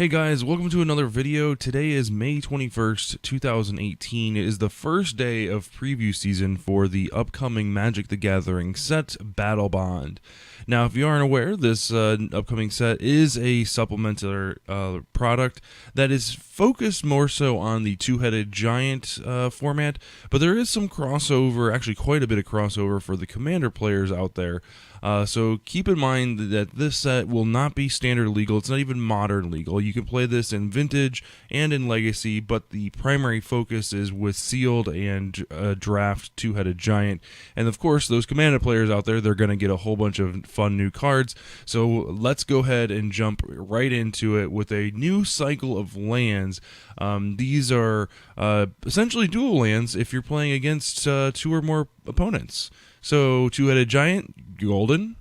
Hey guys, welcome to another video. Today is May 21st, 2018. It is the first day of preview season for the upcoming Magic the Gathering set, Battlebond. Now, if you aren't aware, this upcoming set is a supplementary product that is focused more so on the two-headed giant format, but there is some crossover, actually quite a bit of crossover for the Commander players out there. So keep in mind that this set will not be standard legal. It's not even modern legal. You can play this in Vintage and in Legacy, but the primary focus is with Sealed and Draft two-headed giant. And of course, those Commander players out there, they're going to get a whole bunch of fun new cards. So let's go ahead and jump right into it with a new cycle of lands. These are essentially dual lands if you're playing against two or more opponents. So two-headed giant, golden.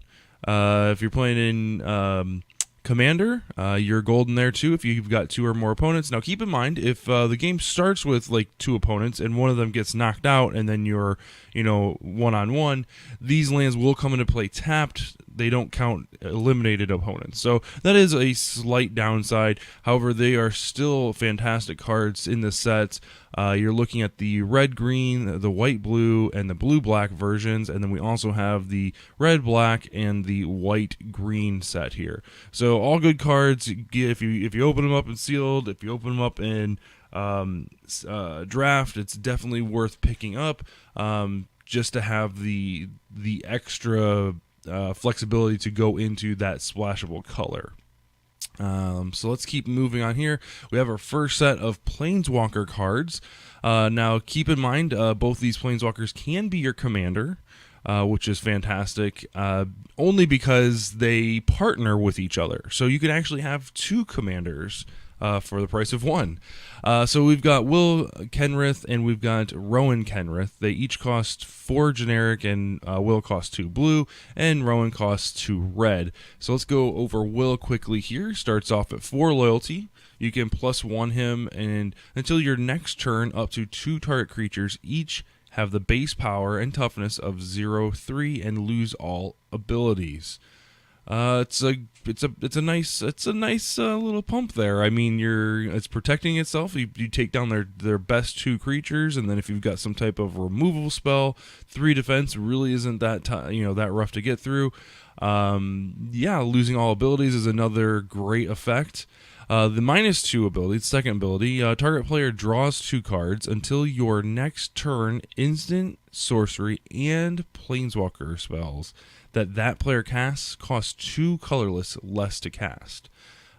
If you're playing in Commander, you're golden there too if you've got two or more opponents. Now keep in mind, if the game starts with like two opponents and one of them gets knocked out and then you're one-on-one, these lands will come into play tapped. They don't count eliminated opponents. So that is a slight downside. However, they are still fantastic cards in the set. You're looking at the red-green, the white-blue, and the blue-black versions, and then we also have the red-black and the white-green set here. So all good cards. If you open them up in Sealed, if you open them up in Draft, it's definitely worth picking up just to have the extra flexibility to go into that splashable color. So let's keep moving on here. We have our first set of Planeswalker cards. Now keep in mind, both these Planeswalkers can be your commander, which is fantastic, only because they partner with each other. So you can actually have two commanders for the price of one. So we've got Will Kenrith and we've got Rowan Kenrith. They each cost 4 generic, and Will costs 2 blue, and Rowan costs 2 red. So let's go over Will quickly here. Starts off at 4 loyalty. You can +1 him, and until your next turn, up to 2 target creatures each have the base power and toughness of 0/3 and lose all abilities. It's a nice little pump there. I mean, it's protecting itself. You take down their best 2 creatures, and then if you've got some type of removal spell, 3 defense really isn't that rough to get through. Losing all abilities is another great effect. The -2 ability, second ability, target player draws 2 cards until your next turn. Instant, sorcery, and planeswalker spells that player casts cost 2 colorless less to cast.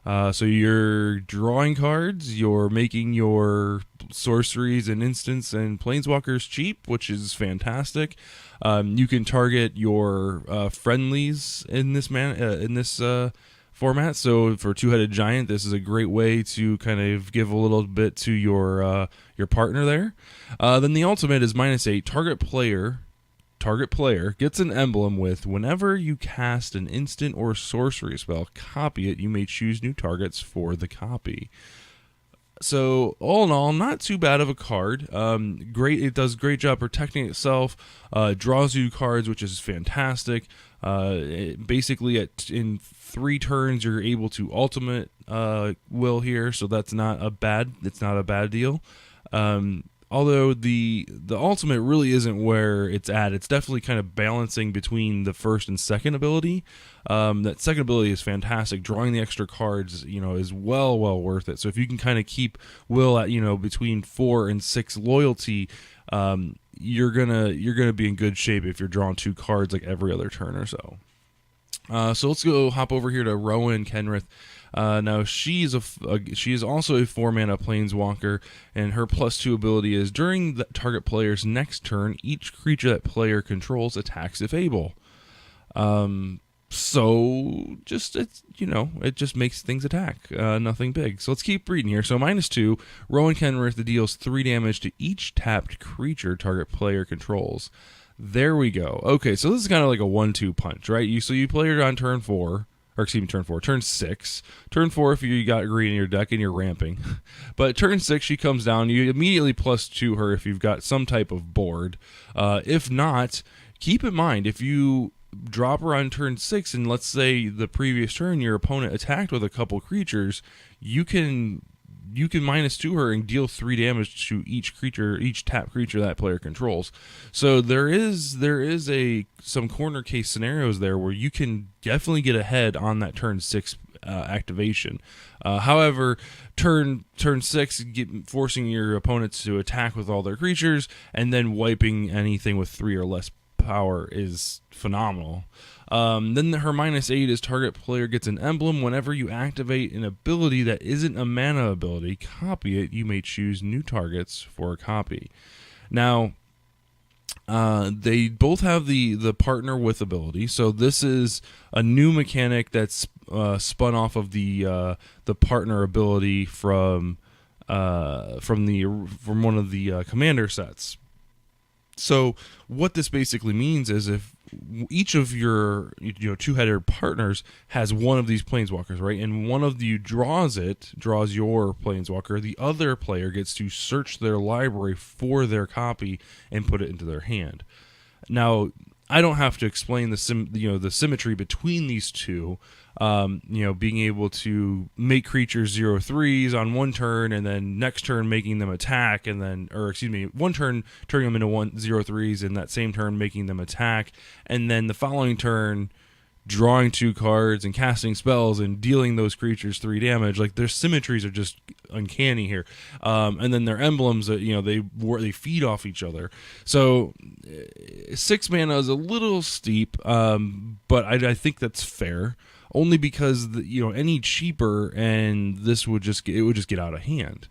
So you're drawing cards, you're making your sorceries and instants and planeswalkers cheap, which is fantastic. You can target your friendlies in this format. So for two-headed giant, this is a great way to kind of give a little bit to your partner there. Then the ultimate is -8. Target player gets an emblem with, whenever you cast an instant or sorcery spell, copy it. You may choose new targets for the copy. So all in all, not too bad of a card. Great, it does a great job protecting itself. Draws you cards, which is fantastic. Basically, in 3 turns, you're able to ultimate Will here, so that's not a bad. It's not a bad deal. Although the ultimate really isn't where it's at. It's definitely kind of balancing between the first and second ability. That second ability is fantastic. Drawing the extra cards, is well worth it. So if you can kind of keep Will at, between 4 and 6 loyalty, you're gonna be in good shape if you're drawing 2 cards like every other turn or so. So let's go hop over here to Rowan Kenrith. Now she is also a 4-mana planeswalker, and her +2 ability is, during the target player's next turn, each creature that player controls attacks if able. So it just makes things attack. Nothing big. So let's keep reading here. So -2, Rowan Kenrith deals 3 damage to each tapped creature target player controls. There we go. Okay, so this is kind of like a 1-2 punch, right? You play it on turn 4. Or excuse me, turn 6. Turn 4 if you got green in your deck and you're ramping. But turn 6, she comes down. You immediately +2 her if you've got some type of board. If not, keep in mind, if you drop her on turn 6, and let's say the previous turn your opponent attacked with a couple creatures, you can -2 her and deal 3 damage to each tap creature that player controls. So there is some corner case scenarios there where you can definitely get ahead on that turn 6 activation. However, turn 6, forcing your opponents to attack with all their creatures and then wiping anything with 3 or less power is phenomenal. Then her -8 is target player gets an emblem. Whenever you activate an ability that isn't a mana ability, copy it. You may choose new targets for a copy. Now, they both have the partner with ability. So this is a new mechanic that's spun off of the partner ability from one of the commander sets. So what this basically means is if each of your two-headed partners has one of these planeswalkers, right, and one of you draws your planeswalker, the other player gets to search their library for their copy and put it into their hand. Now, I don't have to explain the symmetry between these two. Being able to make creatures 0/3s on one turn, and then next turn making them attack, one turn turning them into 0/3s, and that same turn making them attack, and then the following turn drawing 2 cards and casting spells and dealing those creatures 3 damage. Like, their symmetries are just uncanny here. And then their emblems, they feed off each other. So 6 mana is a little steep, but I think that's fair. Only because any cheaper and this would just get out of hand.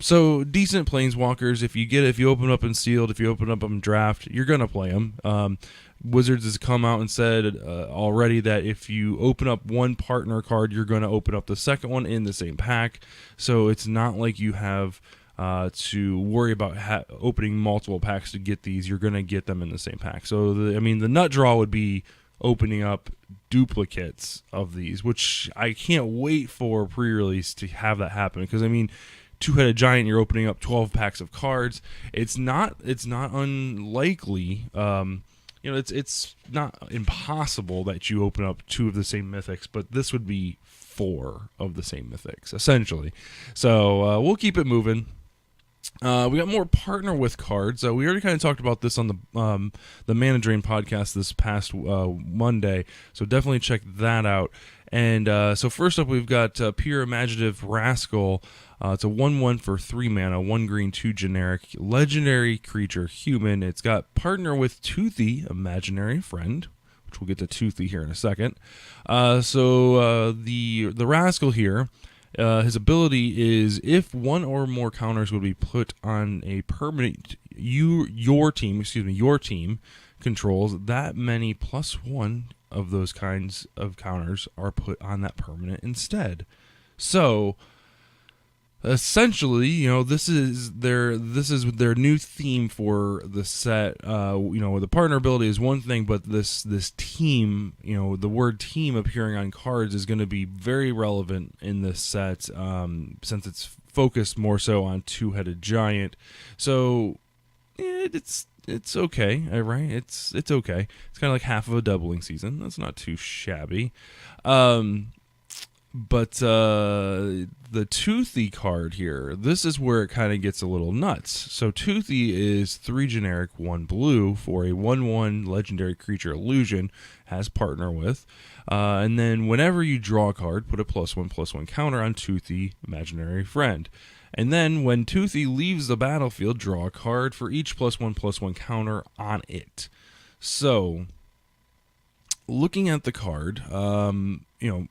So decent planeswalkers. If you open up in sealed, if you open up in draft, you're gonna play them. Wizards has come out and said already that if you open up one partner card, you're gonna open up the second one in the same pack. So it's not like you have to worry about opening multiple packs to get these. You're gonna get them in the same pack. So the nut draw would be opening up duplicates of these, which I can't wait for pre-release to have that happen, because two-headed giant, you're opening up 12 packs of cards. It's not unlikely, it's not impossible that you open up 2 of the same mythics, but this would be 4 of the same mythics essentially. So we'll keep it moving. We got more partner with cards. We already kind of talked about this on the Mana Drain podcast this past Monday, so definitely check that out. And so first up, we've got Pure Imaginative Rascal. It's a 1/1 for 3 mana, 1 green, 2 generic, legendary creature, human. It's got partner with Toothy, imaginary friend, which we'll get to Toothy here in a second. So the Rascal here. His ability is if one or more counters would be put on a permanent your team controls, that many +1 of those kinds of counters are put on that permanent instead. So essentially, this is their new theme for the set. The partner ability is one thing, but this team, the word team appearing on cards is going to be very relevant in this set, since it's focused more so on two-headed giant. So it's okay, right? It's okay. It's kind of like half of a doubling season. That's not too shabby. But the Toothy card here, this is where it kind of gets a little nuts. So Toothy is 3 generic, 1 blue for a 1/1 legendary creature illusion, has partner with. And then whenever you draw a card, put a +1/+1 counter on Toothy, imaginary friend. And then when Toothy leaves the battlefield, draw a card for each +1/+1 counter on it. So looking at the card,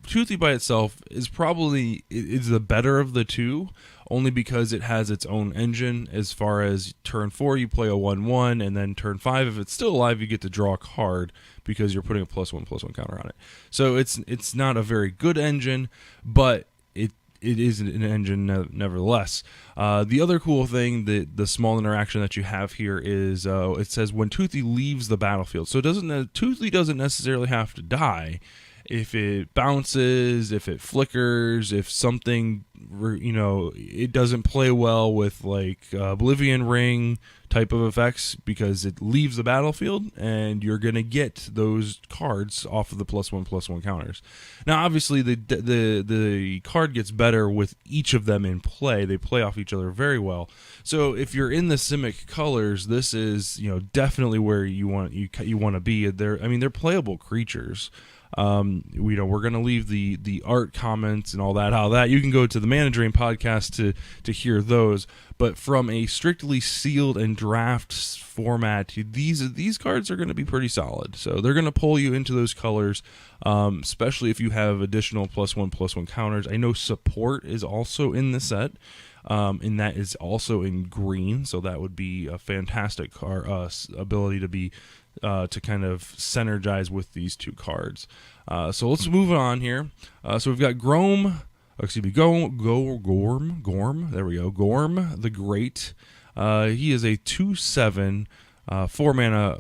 Toothy by itself is the better of the two, only because it has its own engine. As far as turn 4, you play a 1/1, and then turn 5, if it's still alive, you get to draw a card because you're putting a +1/+1 counter on it. So it's not a very good engine, but it is an engine nevertheless. The other cool thing, the small interaction that you have here is it says when Toothy leaves the battlefield. So Toothy doesn't necessarily have to die. if it bounces, if it flickers, if something, it doesn't play well with like Oblivion Ring type of effects, because it leaves the battlefield and you're going to get those cards off of the +1/+1 counters. Now, obviously, the card gets better with each of them in play. They play off each other very well. So if you're in the Simic colors, this is definitely where you want to be. They're playable creatures. We're going to leave the art comments and all that. How that you can go to the Mana Drain podcast to hear those. But from a strictly sealed and draft format, these cards are going to be pretty solid. So they're going to pull you into those colors, especially if you have additional +1/+1 counters. I know support is also in the set. And that is also in green, so that would be a fantastic ability to be to kind of synergize with these two cards. So let's move on here. So we've got Gorm. There we go. Gorm the Great. He is a 2/7, 4-mana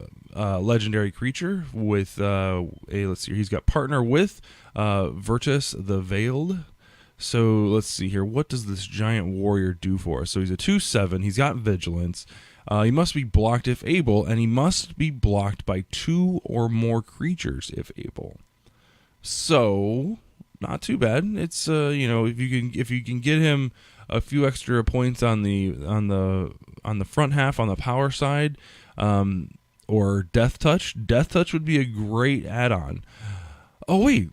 legendary creature with let's see. He's got partner with Virtus the Veiled. So let's see here. What does this giant warrior do for us? So he's a 2/7. He's got vigilance. He must be blocked if able, and he must be blocked by 2 or more creatures if able. So not too bad. It's if you can get him a few extra points on the front half on the power side, or Death Touch. Death Touch would be a great add-on. Oh wait.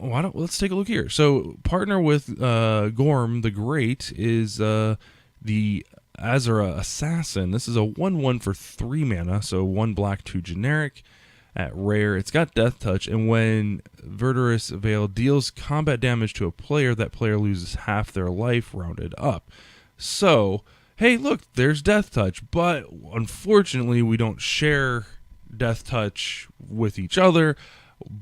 Let's take a look here. So, partner with Gorm the Great is the Azura Assassin. This is a 1/1 for 3 mana, so 1 black, 2 generic. At rare, it's got Death Touch, and when Virtus Veil deals combat damage to a player, that player loses half their life rounded up. So, hey, look, there's Death Touch, but unfortunately, we don't share Death Touch with each other,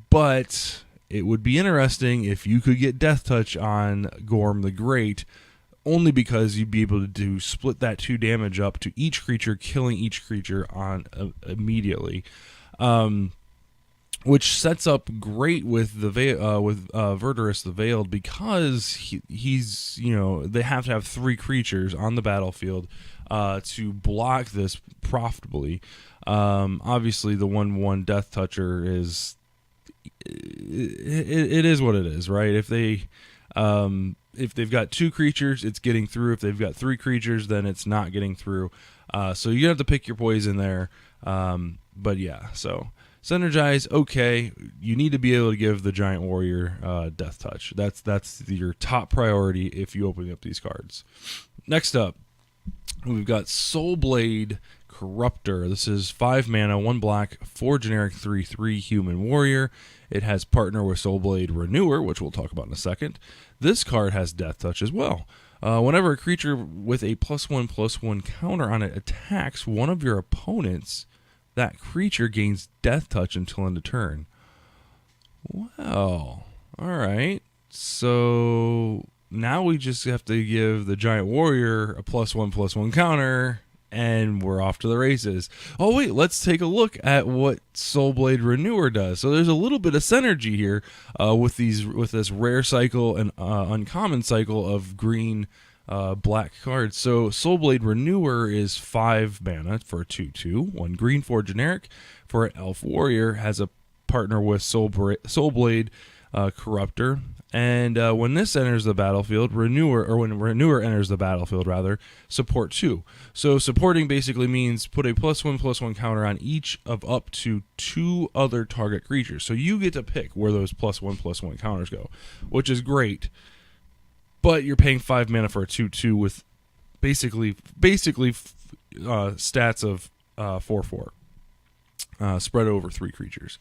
but it would be interesting if you could get Death Touch on Gorm the Great, only because you'd be able to split that 2 damage up to each creature, killing each creature on immediately, which sets up great with the Virtus the Veiled, because he's they have to have 3 creatures on the battlefield to block this profitably. Obviously, the 1/1 Death Toucher is. It is what it is, right? If they've got 2 creatures, it's getting through. If they've got 3 creatures, then it's not getting through. So you have to pick your poison there. But yeah, so synergize. Okay, you need to be able to give the giant warrior Death Touch. That's your top priority if you open up these cards. Next up, we've got Soulblade Corruptor. This is 5 mana, 1 black, 4 generic, 3/3 human warrior. It has partner with Soulblade Renewer, which we'll talk about in a second. This card has Death Touch as well. Whenever a creature with a +1/+1 counter on it attacks one of your opponents, that creature gains Death Touch until end of turn. Well, alright. So now we just have to give the giant warrior a +1/+1 counter, and we're off to the races. Oh wait, let's take a look at what Soulblade Renewer does. So there's a little bit of synergy here with this rare cycle and uncommon cycle of green black cards. So Soulblade Renewer is 5 mana for a 2/2, 1 green, 4 generic. For an elf warrior, has a partner with Soulblade Corruptor. And when this enters the battlefield, when Renewer enters the battlefield, rather, support 2. So supporting basically means put a +1/+1 counter on each of up to 2 other target creatures. So you get to pick where those +1/+1 counters go, which is great. But you're paying 5 mana for a 2/2 with basically stats of 4/4 spread over 3 creatures.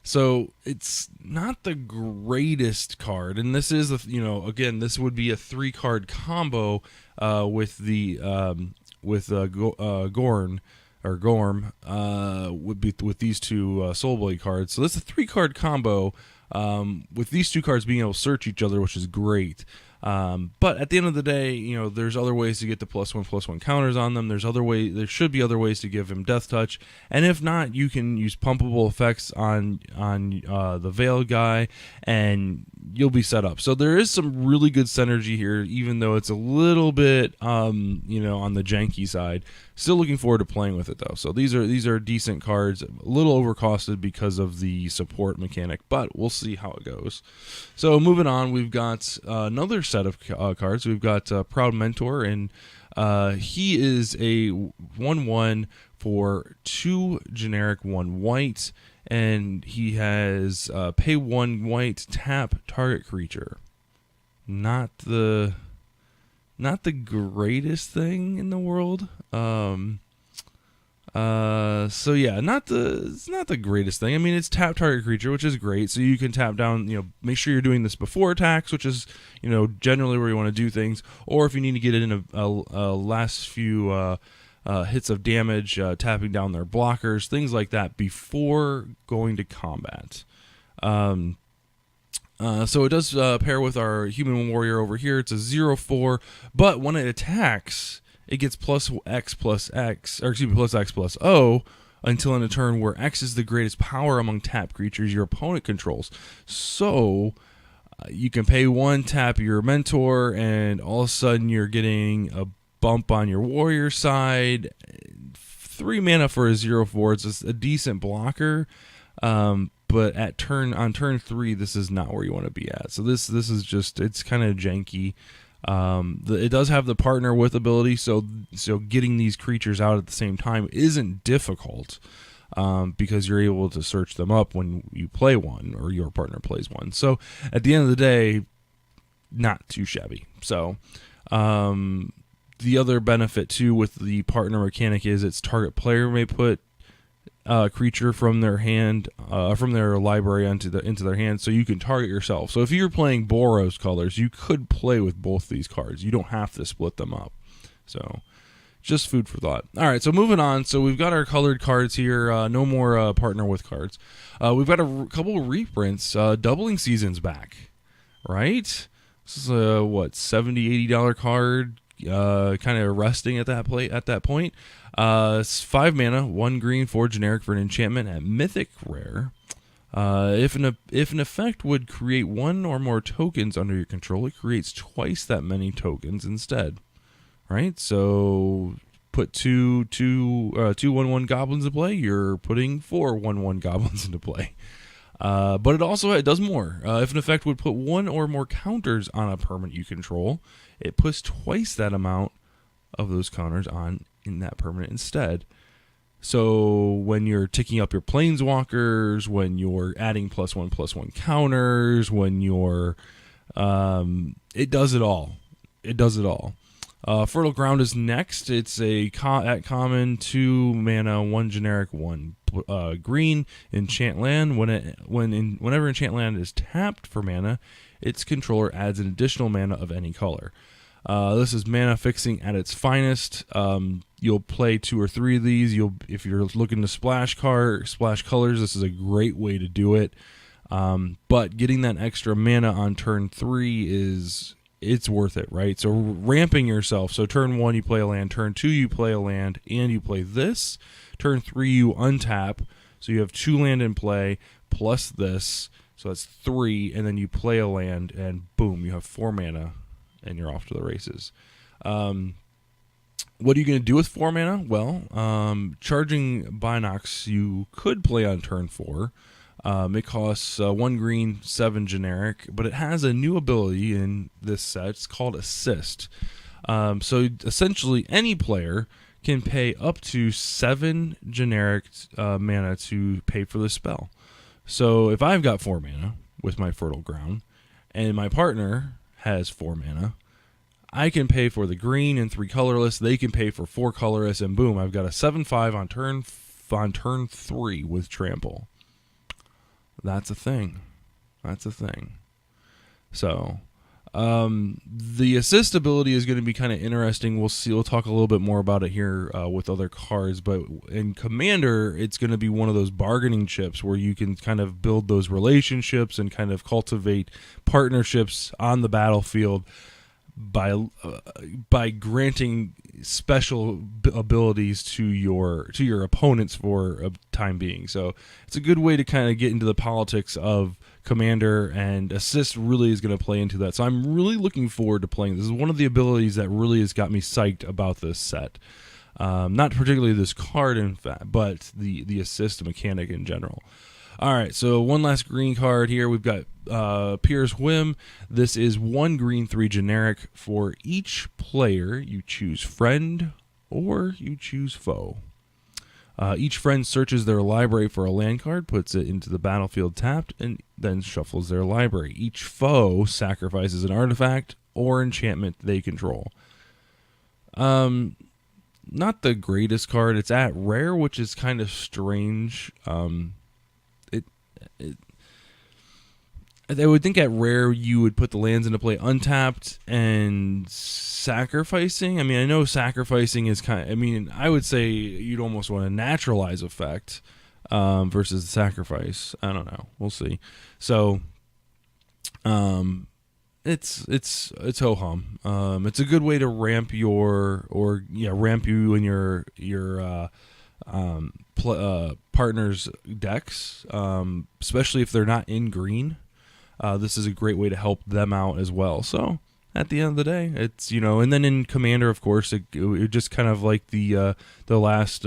So it's not the greatest card, and this is again, this would be a 3-card combo with the Gorm would be with these 2 Soulblade cards. So that's a 3-card combo with these 2 cards being able to search each other, which is great. But at the end of the day, there's other ways to get the +1/+1 counters on them. There should be other ways to give him Death Touch, and if not, you can use pumpable effects on the Veil guy, and you'll be set up. So there is some really good synergy here, even though it's a little bit, on the janky side. Still looking forward to playing with it though. So these are decent cards, a little overcosted because of the support mechanic, but we'll see how it goes. So moving on, we've got another set of cards. We've got Proud Mentor, and he is a 1/1 for 2 generic, 1 white, and he has pay 1 white, tap target creature. Not the greatest thing in the world. So yeah, it's not the greatest thing. I mean, it's tap target creature, which is great. So you can tap down, make sure you're doing this before attacks, which is, generally where you want to do things. Or if you need to get it in a last few hits of damage, tapping down their blockers, things like that before going to combat. So it does pair with our human warrior over here. It's a 0/4, but when it attacks, it gets +X+O until in a turn where X is the greatest power among tap creatures your opponent controls. So you can pay 1, tap your mentor, and all of a sudden you're getting a bump on your warrior side. 3 mana for a 0/4. It's a decent blocker. But on turn 3, this is not where you want to be at. So this is just, it's kind of janky. It does have the partner with ability, so getting these creatures out at the same time isn't difficult, because you're able to search them up when you play one or your partner plays one. So at the end of the day, not too shabby. So the other benefit too with the partner mechanic is its target player may put creature from their hand, from their library into their hand, so you can target yourself. So if you're playing Boros colors, you could play with both these cards. You don't have to split them up. So just food for thought. All right, so moving on. So we've got our colored cards here. No more partner with cards. We've got a couple of reprints. Doubling Season's back, right? This is a $70, $80 card. Kind of resting at that point. It's 5 mana, 1 green, 4 generic for an enchantment at Mythic Rare. If an effect would create 1 or more tokens under your control, it creates twice that many tokens instead. Right? So put two 1/1 goblins into play. You're putting 4 1/1 goblins into play. But it does more. If an effect would put 1 or more counters on a permanent you control, it puts twice that amount of those counters on in that permanent instead. So when you're ticking up your planeswalkers, when you're adding +1/+1 counters, when you're it does it all. It does it all. Fertile Ground is next. It's at common 2 mana, 1 generic, 1 green enchant land. Whenever enchant land is tapped for mana, its controller adds an additional mana of any color. This is mana fixing at its finest. You'll play 2 or 3 of these. If you're looking to splash colors, this is a great way to do it. But getting that extra mana on turn 3 it's worth it, right? So ramping yourself. So turn 1 you play a land, turn 2 you play a land, and you play this. Turn 3 you untap, so you have 2 land in play plus this, so that's 3, and then you play a land, and boom, you have 4 mana, and you're off to the races. What are you going to do with 4 mana? Well, Charging Binocs you could play on turn 4. It costs 1 green, 7 generic, but it has a new ability in this set. It's called Assist. So essentially, any player can pay up to 7 generic mana to pay for the spell. So if I've got 4 mana with my Fertile Ground, and my partner has 4 mana, I can pay for the green and 3 colorless. They can pay for 4 colorless, and boom, I've got a 7/5 on turn 3 with Trample. That's a thing. So, The assist ability is going to be kind of interesting. We'll see. We'll talk a little bit more about it here with other cards. But in Commander, it's going to be one of those bargaining chips where you can kind of build those relationships and kind of cultivate partnerships on the battlefield by granting special abilities to your opponents for a time being. So it's a good way to kind of get into the politics of Commander, and assist really is going to play into that. So I'm really looking forward to playing. This is one of the abilities that really has got me psyched about this set. Not particularly this card, in fact, but the assist mechanic in general. All right, so one last green card here. We've got Pierre's Whim. This is 1 green, 3 generic. For each player, you choose friend or you choose foe. Each friend searches their library for a land card, puts it into the battlefield tapped, and then shuffles their library. Each foe sacrifices an artifact or enchantment they control. Not the greatest card. It's at rare, which is kind of strange. I would think at rare you would put the lands into play untapped and sacrificing. I mean, I know sacrificing is I would say you'd almost want a naturalize effect versus the sacrifice. I don't know. We'll see. So, it's ho hum. It's a good way to ramp you and your partners' decks, especially if they're not in green. This is a great way to help them out as well. So at the end of the day, it's, and then in Commander, of course, it just kind of like the last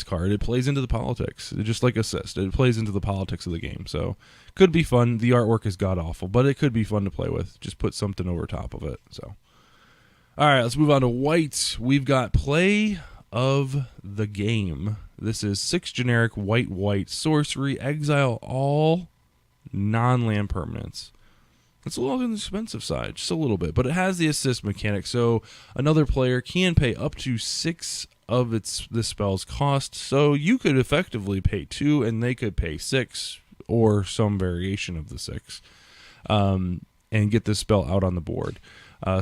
card. It plays into the politics, just like assist. It plays into the politics of the game. So could be fun. The artwork is god awful, but it could be fun to play with. Just put something over top of it. So, all right, let's move on to white. We've got play of the game. This is 6 generic white sorcery. Exile all non-land permanents. It's a little on the expensive side, just a little bit, but it has the assist mechanic, so another player can pay up to 6 of this spell's cost. So you could effectively pay 2, and they could pay 6, or some variation of the 6, and get this spell out on the board.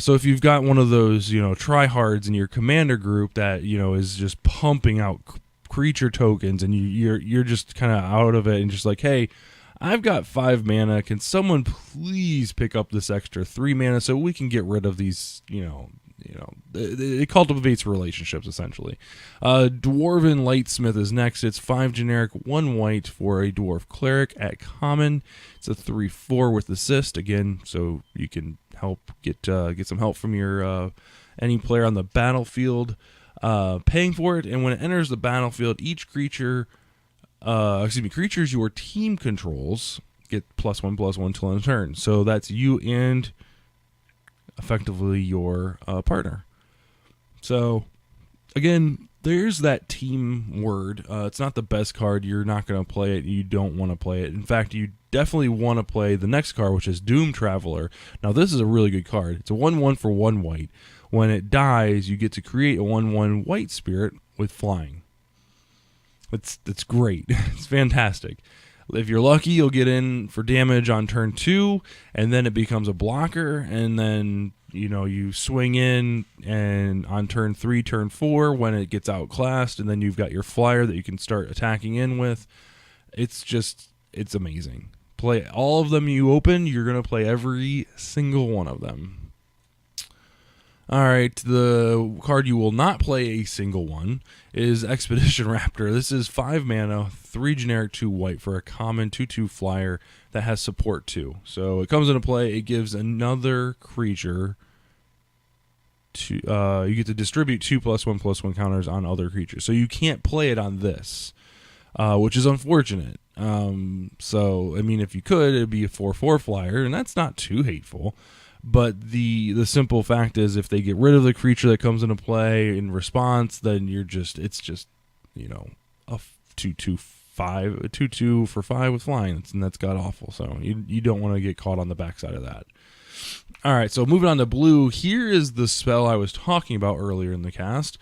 So if you've got one of those, tryhards in your commander group that is just pumping out creature tokens, and you're just kind of out of it, and just like, hey, I've got 5 mana. Can someone please pick up this extra 3 mana so we can get rid of these? It cultivates relationships essentially. Dwarven Lightsmith is next. It's 5 generic, 1 white for a dwarf cleric at common. It's a 3/4 with assist again, so you can help get some help from your any player on the battlefield. Paying for it, and when it enters the battlefield, each creatures your team controls get +1/+1 till end of turn. So that's you and effectively your partner. So again, there's that team word. It's not the best card. You're not going to play it. You don't want to play it. In fact, you definitely want to play the next card, which is Doom Traveler. Now, this is a really good card. It's a 1/1 for 1 white. When it dies, you get to create a 1/1 white spirit with flying. It's great. It's fantastic. If you're lucky, you'll get in for damage on turn 2, and then it becomes a blocker, and then you swing in, and on turn 3, turn 4, when it gets outclassed, and then you've got your flyer that you can start attacking in with. It's amazing. Play all of them you open. You're going to play every single one of them. All right, the card you will not play a single one is Expedition Raptor. This is 5 mana, 3 generic, 2 white for a common 2/2 flyer that has support 2. So it comes into play. It gives another creature to you get to distribute 2 +1/+1 counters on other creatures. So you can't play it on this, which is unfortunate. So I mean, if you could, it'd be a 4/4 flyer, and that's not too hateful. But the simple fact is, if they get rid of the creature that comes into play in response, then it's just a 2/2 for 5 with flying, and that's god awful. So you don't want to get caught on the backside of that. All right, so moving on to blue. Here is the spell I was talking about earlier in the cast.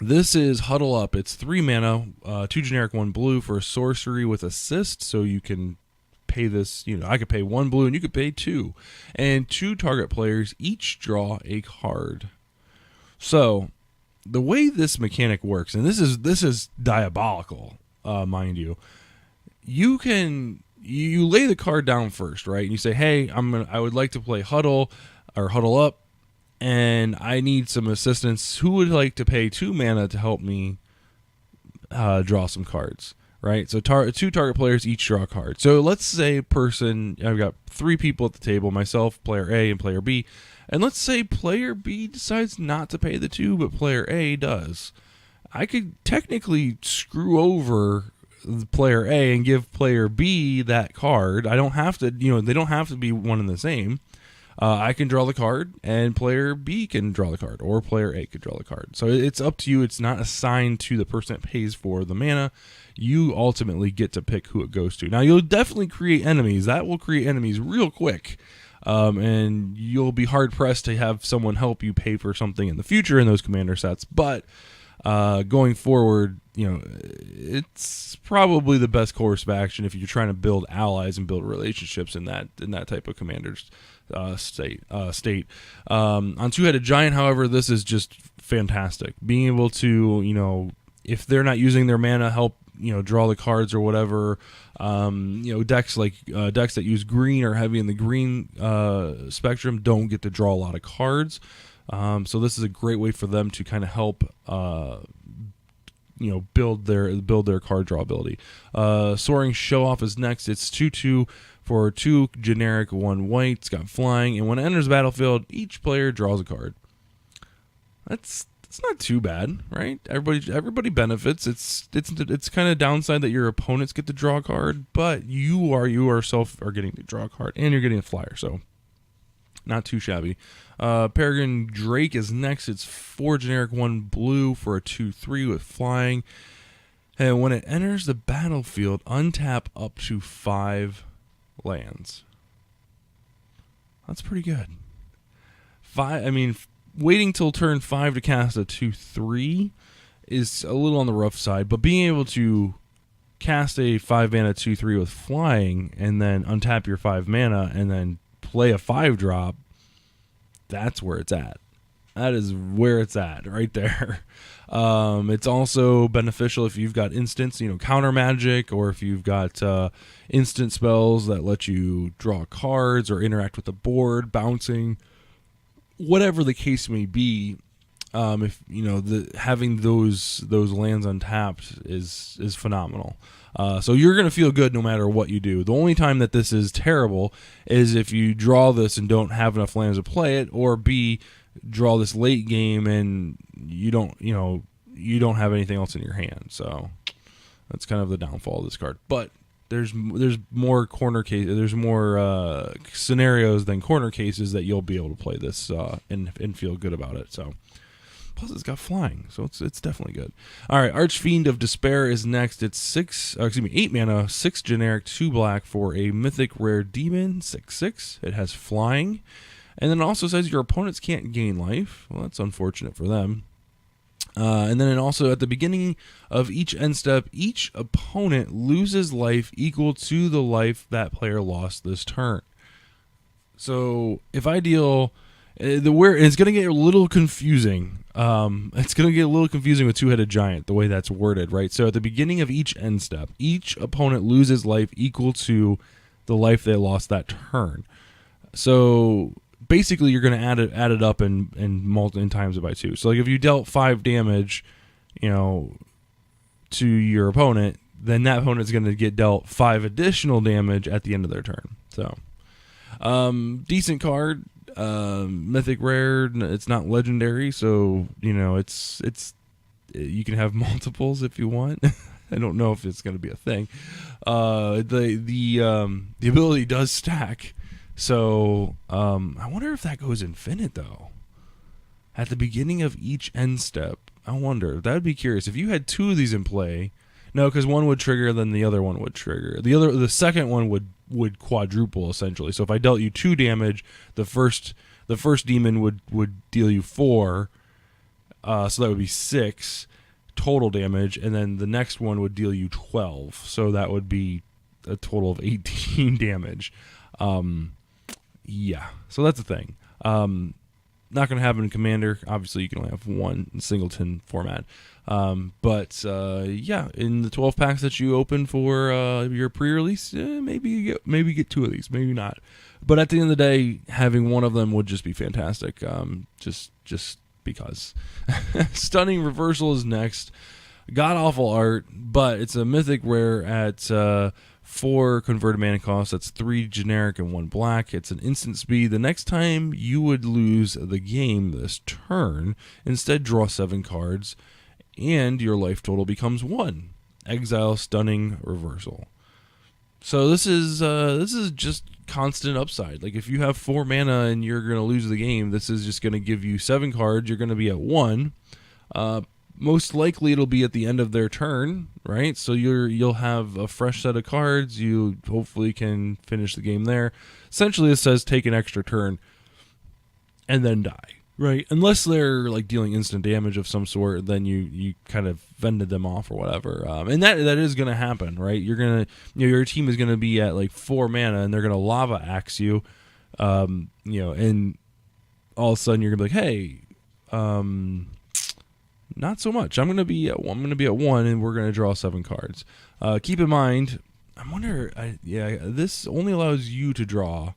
This is Huddle Up. It's 3 mana, 2 generic, 1 blue for a sorcery with assist, so you can pay this, I could pay 1 blue and you could pay 2. And 2 target players each draw a card. So the way this mechanic works, and this is diabolical, mind you. You lay the card down first, right? And you say, hey, I would like to play huddle or huddle up, and I need some assistance. Who would like to pay 2 mana to help me draw some cards, right? So 2 target players each draw a card. So let's say I've got 3 people at the table, myself, player A, and player B. And let's say player B decides not to pay the 2, but player A does. I could technically screw over player A and give player B that card. I don't have to, they don't have to be one and the same. I can draw the card, and player B can draw the card, or player A could draw the card. So it's up to you. It's not assigned to the person that pays for the mana. You ultimately get to pick who it goes to. Now, you'll definitely create enemies. That will create enemies real quick, and you'll be hard-pressed to have someone help you pay for something in the future in those commander sets. But going forward, it's probably the best course of action if you're trying to build allies and build relationships in that type of commander's state. On Two-Headed Giant, however, this is just fantastic. Being able to, if they're not using their mana, help draw the cards or whatever. Decks that use green or heavy in the green spectrum don't get to draw a lot of cards. So this is a great way for them to kind of help build their card draw ability. Soaring Show Off is next. It's 2/2 for 2 generic, 1 white. It's got flying, and when it enters the battlefield, each player draws a card. It's not too bad, right? Everybody benefits. It's kind of downside that your opponents get to draw a card, but you yourself are getting to draw a card, and you're getting a flyer, so not too shabby. Peregrine Drake is next. It's 4 generic, 1 blue for a 2/3 with flying. And when it enters the battlefield, untap up to 5 lands. That's pretty good. Waiting till turn 5 to cast a 2/3 is a little on the rough side, but being able to cast a 5 mana 2/3 with flying and then untap your 5 mana and then play a 5-drop, that's where it's at. That is where it's at, right there. It's also beneficial if you've got instants, counter magic, or if you've got instant spells that let you draw cards or interact with the board, bouncing, whatever the case may be. If having those lands untapped is phenomenal. So you're going to feel good no matter what you do. The only time that this is terrible is if you draw this and don't have enough lands to play it, or B, draw this late game and you don't have anything else in your hand. So that's kind of the downfall of this card. But there's more there's more scenarios than corner cases that you'll be able to play this and feel good about it. So. Plus, it's got flying, so it's definitely good. All right, Archfiend of Despair is next. It's 8 mana, 6 generic, 2 black for a mythic rare demon, 6/6. It has flying, and then it also says your opponents can't gain life. Well, that's unfortunate for them. And then it also, at the beginning of each end step, each opponent loses life equal to the life that player lost this turn. So if I deal... it's going to get a little confusing. It's going to get a little confusing with Two-Headed Giant, the way that's worded, right? So at the beginning of each end step, each opponent loses life equal to the life they lost that turn. So basically, you're going to add it up and times it by 2. So like if you dealt 5 damage, to your opponent, then that opponent's going to get dealt 5 additional damage at the end of their turn. So decent card. Mythic rare, it's not legendary, so it's you can have multiples if you want. I don't know if it's going to be a thing. The ability does stack, so I wonder if that goes infinite though. At the beginning of each end step, I wonder. That would be curious if you had 2 of these in play. No, because one would trigger, then the other one would trigger. The second one would quadruple essentially. So if I dealt you 2 damage, the first demon would deal you 4, so that would be 6 total damage, and then the next one would deal you 12. So that would be a total of 18 damage. Yeah, so that's the thing. Not going to have it in Commander. Obviously, you can only have one in Singleton format. But yeah, in the 12 packs that you open for your pre-release, maybe you get 2 of these, maybe not. But at the end of the day, having one of them would just be fantastic. Just because. Stunning Reversal is next. God awful art, but it's a mythic rare at 4 converted mana cost. That's 3 generic and 1 black. It's an instant speed. The next time you would lose the game this turn, instead draw 7 cards, and your life total becomes 1. Exile Stunning Reversal. So this is just constant upside. Like if you have 4 mana and you're gonna lose the game, this is just gonna give you 7 cards. You're gonna be at 1. Most likely it'll be at the end of their turn, right? So you'll have a fresh set of cards. You hopefully can finish the game there. Essentially, it says take an extra turn and then die, right? Unless they're like dealing instant damage of some sort, then you kind of vended them off or whatever. And that is going to happen, right? You're gonna your team is gonna be at like 4 mana and they're gonna lava axe you, and all of a sudden you're gonna be like, hey, not so much. I'm gonna be at 1, and we're gonna draw 7 cards. Keep in mind, this only allows you to draw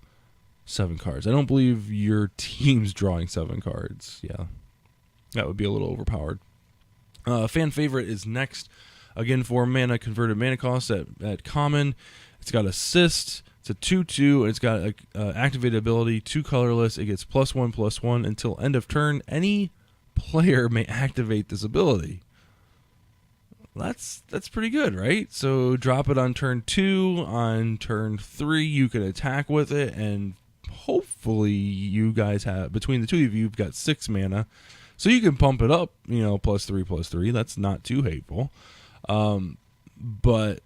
7 cards. I don't believe your team's drawing 7 cards. Yeah, that would be a little overpowered. Fan favorite is next. Again, 4 mana converted mana cost at common. It's got assist. It's a 2/2. And it's got activated ability, 2 colorless. It gets +1/+1 until end of turn. Any player may activate this ability. That's pretty good, right? So drop it on turn 2. On turn 3, you can attack with it, and hopefully you guys have, between the two of you, you've got 6 mana, so you can pump it up, +3/+3. That's not too hateful. But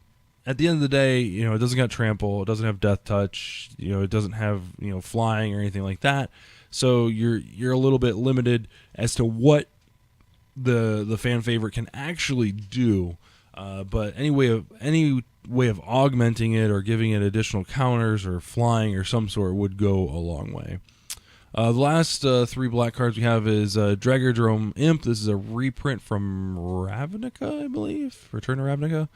at the end of the day, it doesn't got trample, it doesn't have death touch, it doesn't have flying or anything like that. So you're a little bit limited as to what the fan favorite can actually do. But any way of augmenting it or giving it additional counters or flying or some sort would go a long way. The last 3 black cards we have is Dragardrome Imp. This is a reprint from Ravnica, I believe. Return to Ravnica.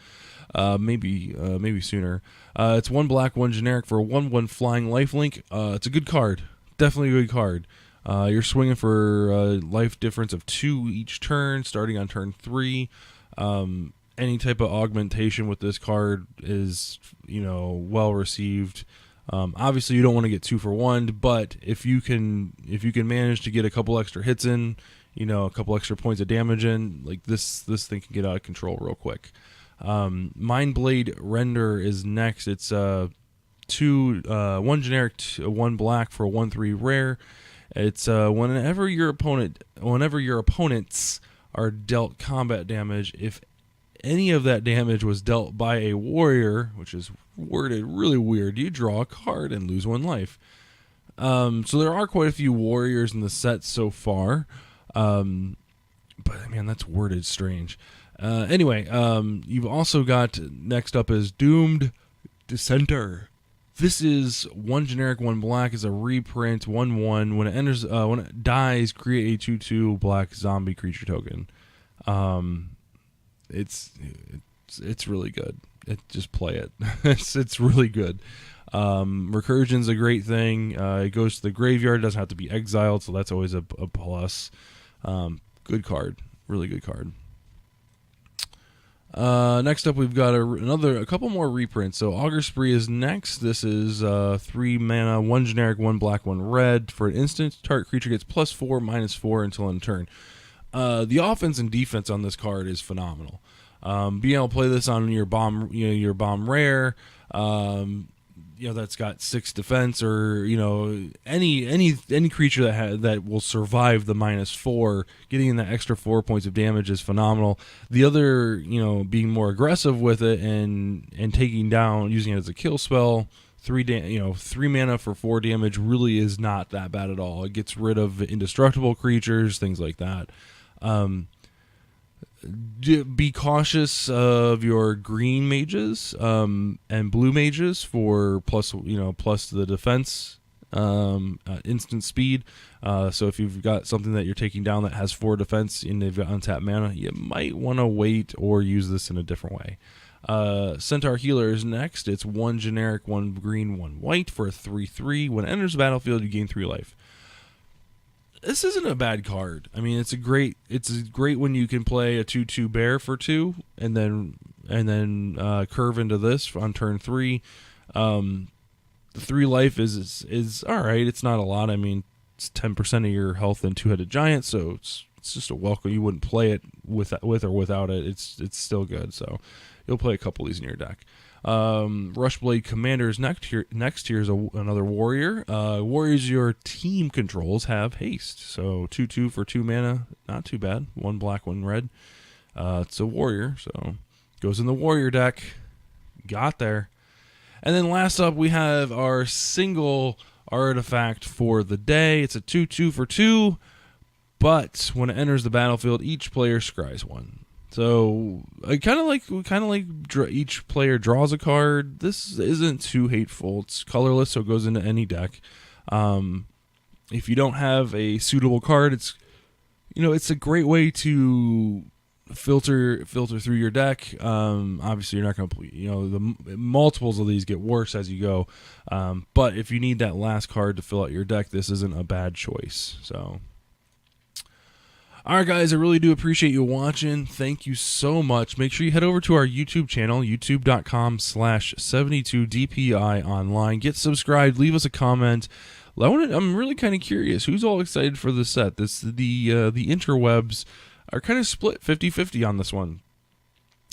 Maybe sooner. It's 1 black, 1 generic for a 1/1 flying lifelink. It's a good card. Definitely a good card. You're swinging for a life difference of 2 each turn, starting on turn 3. Any type of augmentation with this card is, well received. Obviously, you don't want to get 2 for 1, but if you can manage to get a couple extra hits in, a couple extra points of damage in, like this thing can get out of control real quick. Mindblade Render is next. It's 1 generic, 1 black for a 1/3 rare. It's whenever your opponents are dealt combat damage, if any of that damage was dealt by a warrior, which is worded really weird, you draw a card and lose 1 life. So there are quite a few warriors in the set so far, but man, that's worded strange. Anyway, you've also got, next up is Doomed Dissenter. This is 1 generic, 1 black. Is a reprint, 1/1. When it dies, create a 2/2 black zombie creature token. It's really good. Just play it. it's really good. Recursion's a great thing. It goes to the graveyard. It doesn't have to be exiled, so that's always a plus. Good card. Really good card. Next up, we've got a couple more reprints. So Augur Spree is next. This is 3 mana, 1 generic, 1 black, 1 red. For an instant, target creature gets +4/-4 until end turn. The offense and defense on this card is phenomenal. Being able to play this on your bomb, your bomb rare, that's got 6 defense, or any creature that will survive the -4, getting in that extra 4 points of damage is phenomenal. The other, being more aggressive with it and taking down, using it as a kill spell, 3 mana for 4 damage really is not that bad at all. It gets rid of indestructible creatures, things like that. Be cautious of your green mages and blue mages for plus the defense, instant speed. So if you've got something that you're taking down that has 4 defense and they've got untapped mana, you might want to wait or use this in a different way. Centaur Healer is next. It's 1 generic, 1 green, 1 white for a 3/3. When it enters the battlefield, you gain 3 life. This isn't a bad card. I mean, it's great when you can play a 2/2 bear for 2 and then curve into this on turn 3. The 3 life is all right. It's not a lot. I mean, it's 10% of your health in 2-headed giant, so it's just a welcome. You wouldn't play it with or without it. It's still good. So you'll play a couple of these in your deck. Rushblade Commander's next here is another warrior. Warriors your team controls have haste. So 2/2 for 2 mana, not too bad. 1 black, 1 red. It's a warrior, so goes in the warrior deck. Got there. And then last up, we have our single artifact for the day. It's a 2/2 for 2, but when it enters the battlefield, each player scries 1. So I kind of like each player draws a card. This isn't too hateful. It's colorless, so it goes into any deck. If you don't have a suitable card, it's a great way to filter through your deck. Obviously, you're not going to, the multiples of these get worse as you go. But if you need that last card to fill out your deck, this isn't a bad choice. So. All right, guys, I really do appreciate you watching. Thank you so much. Make sure you head over to our YouTube channel, youtube.com/72DPI online. Get subscribed. Leave us a comment. I'm really kind of curious. Who's all excited for this set? The interwebs are kind of split 50-50 on this one.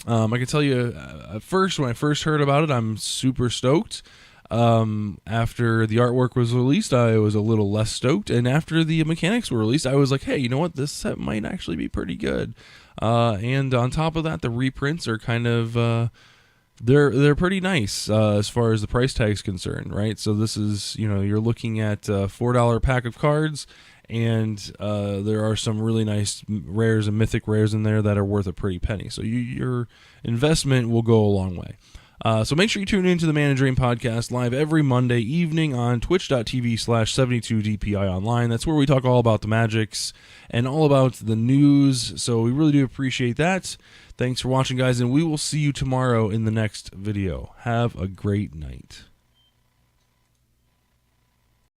I can tell you, at first, when I first heard about it, I'm super stoked. After the artwork was released, I was a little less stoked, and after the mechanics were released, I was like, hey, you know what, this set might actually be pretty good. And on top of that, the reprints are kind of they're pretty nice as far as the price tag is concerned, right? So this is, you're looking at a $4 pack of cards, and there are some really nice rares and mythic rares in there that are worth a pretty penny. So your investment will go a long way. So make sure you tune into the Man and Dream podcast live every Monday evening on twitch.tv/72DPI online. That's where we talk all about the Magics and all about the news. So we really do appreciate that. Thanks for watching, guys, and we will see you tomorrow in the next video. Have a great night.